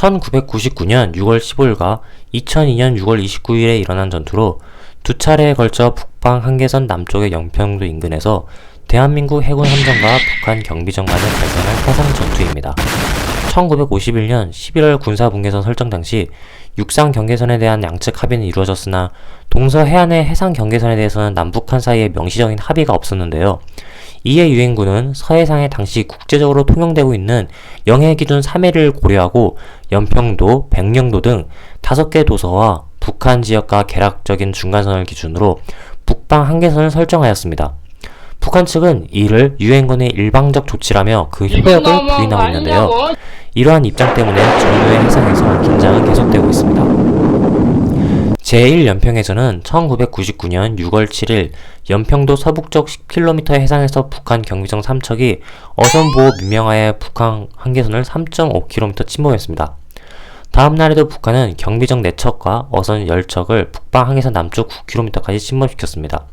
1999년 6월 15일과 2002년 6월 29일에 일어난 전투로 두 차례에 걸쳐 북방 한계선 남쪽의 연평도 인근에서 대한민국 해군 함정과 북한 경비정 간의 발생한 해상 전투입니다. 1951년 11월 군사분계선 설정 당시 육상 경계선에 대한 양측 합의는 이루어졌으나 동서 해안의 해상 경계선에 대해서는 남북한 사이에 명시적인 합의가 없었는데요. 이에 유엔군은 서해상에 당시 국제적으로 통용되고 있는 영해기준 3해를 고려하고 연평도, 백령도 등 5개 도서와 북한 지역과 개략적인 중간선을 기준으로 북방 한계선을 설정하였습니다. 북한 측은 이를 유엔군의 일방적 조치라며 그 효력을 부인하고 있는데요. 이러한 입장 때문에 전후의 해상에서 긴장은 계속되고 있습니다. 제1연평해전은 1999년 6월 7일 연평도 서북쪽 10km의 해상에서 북한 경비정 3척이 어선보호 민명하에 북한 한계선을 3.5km 침범했습니다. 다음 날에도 북한은 경비정 4척과 어선 10척을 북방 한계선 남쪽 9km까지 침범시켰습니다.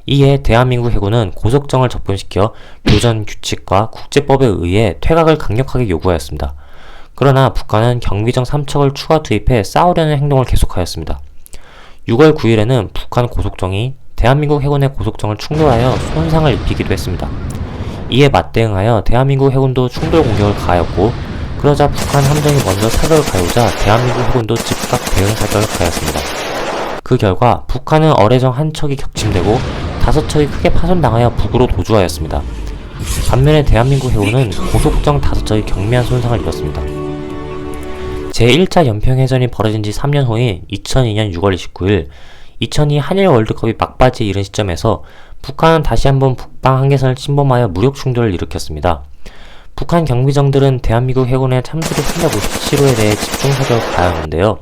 이에 대한민국 해군은 고속정을 접근시켜 교전 규칙과 국제법에 의해 퇴각을 강력하게 요구하였습니다. 그러나 북한은 경비정 3척을 추가 투입해 싸우려는 행동을 계속하였습니다. 6월 9일에는 북한 고속정이 대한민국 해군의 고속정을 충돌하여 손상을 입히기도 했습니다. 이에 맞대응하여 대한민국 해군도 충돌 공격을 가하였고, 그러자 북한 함정이 먼저 사격을 가해오자 대한민국 해군도 즉각 대응 사격을 가하였습니다. 그 결과 북한은 어뢰정 한 척이 격침되고 5척이 크게 파손당하여 북으로 도주하였습니다. 반면에 대한민국 해군은 고속정 5척이 경미한 손상을 입었습니다. 제1차 연평해전이 벌어진 지 3년 후인 2002년 6월 29일 2002 한일 월드컵이 막바지에 이른 시점에서 북한은 다시 한번 북방 한계선을 침범하여 무력 충돌을 일으켰습니다. 북한 경비정들은 대한민국 해군의 참수리 357호에 대해 집중 사격을 가하였는데요.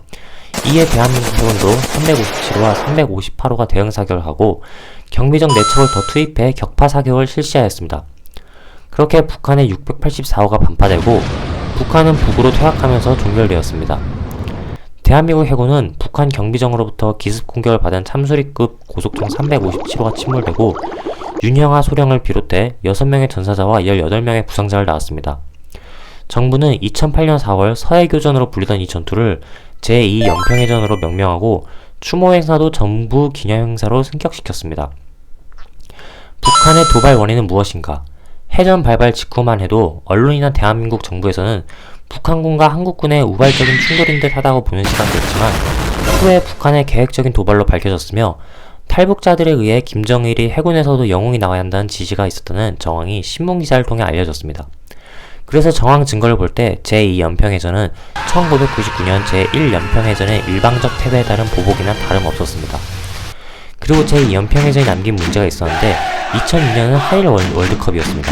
이에 대한민국 해군도 357호와 358호가 대응 사격을 하고 경비정 4척을 더 투입해 격파 사격을 실시하였습니다. 그렇게 북한의 684호가 반파되고 북한은 북으로 퇴각하면서 종결되었습니다. 대한민국 해군은 북한 경비정으로부터 기습 공격을 받은 참수리급 고속정 357호가 침몰되고 윤영하 소령을 비롯해 6명의 전사자와 18명의 부상자를 낳았습니다. 정부는 2008년 4월 서해교전으로 불리던 이 전투를 제2연평해전으로 명명하고 추모 행사도 정부 기념행사로 승격시켰습니다. 북한의 도발 원인은 무엇인가? 해전 발발 직후만 해도 언론이나 대한민국 정부에서는 북한군과 한국군의 우발적인 충돌인 듯 하다고 보는 시각이었지만 후에 북한의 계획적인 도발로 밝혀졌으며 탈북자들에 의해 김정일이 해군에서도 영웅이 나와야 한다는 지시가 있었다는 정황이 신문기사를 통해 알려졌습니다. 그래서 정황 증거를 볼 때 제2연평해전은 1999년 제1연평해전의 일방적 패배에 따른 보복이나 다름없었습니다. 그리고 제2연평해전이 남긴 문제가 있었는데 2002년은 한일 월드컵이었습니다.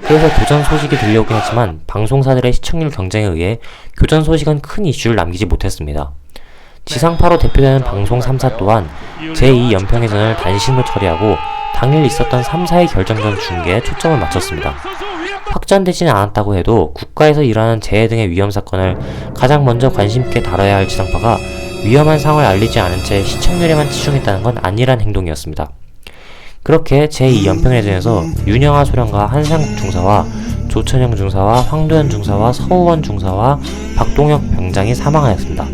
그래서 교전 소식이 들려오긴 했지만 방송사들의 시청률 경쟁에 의해 교전 소식은 큰 이슈를 남기지 못했습니다. 지상파로 대표되는 방송 3사 또한 제2연평해전을 단신으로 처리하고 당일 있었던 3, 4위 결정전 중계에 초점을 맞췄습니다. 확전되지는 않았다고 해도 국가에서 일어나는 재해 등의 위험 사건을 가장 먼저 관심있게 다뤄야 할 지상파가 위험한 상황을 알리지 않은 채 시청률에만 치중했다는 건 아니란 행동이었습니다. 그렇게 제2연평해전에서 윤영하 소령과 한상국 중사와 조천영 중사와 황도현 중사와 서우원 중사와 박동혁 병장이 사망하였습니다.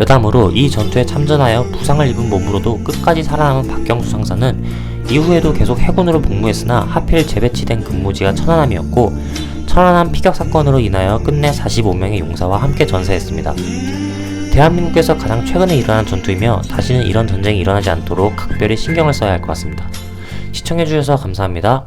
여담으로 이 전투에 참전하여 부상을 입은 몸으로도 끝까지 살아남은 박경수 상사는 이후에도 계속 해군으로 복무했으나 하필 재배치된 근무지가 천안함이었고 천안함 피격 사건으로 인하여 끝내 45명의 용사와 함께 전사했습니다. 대한민국에서 가장 최근에 일어난 전투이며 다시는 이런 전쟁이 일어나지 않도록 각별히 신경을 써야 할 것 같습니다. 시청해주셔서 감사합니다.